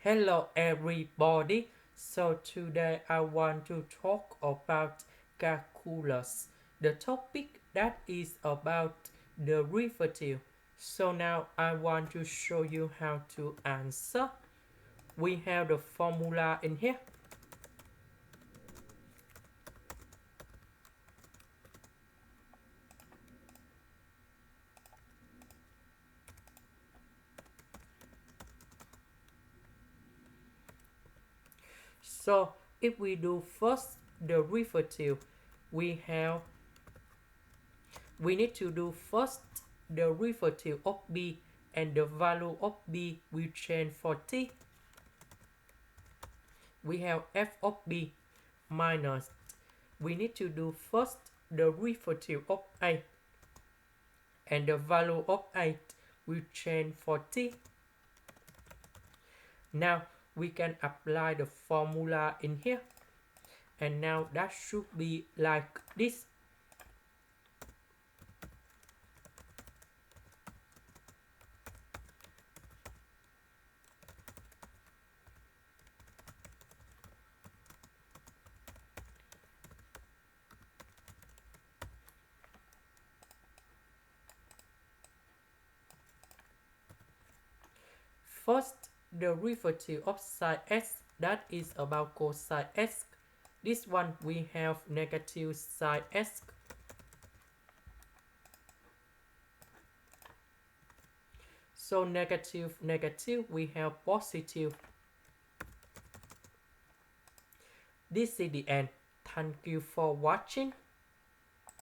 Hello everybody. So today I want to talk about calculus. The topic that is about derivative. So now I want to show you how to answer. We have the formula in here. So if we do first derivative, we need to do first derivative of b, and the value of b will change for t. We have f of b minus, we need to do first derivative of a, and the value of a will change for t. Now we can apply the formula in here, and now that should be like this. First derivative of sine x, that is about cosine x. This one we have negative sine x. So negative, we have positive. This is the end. Thank you for watching.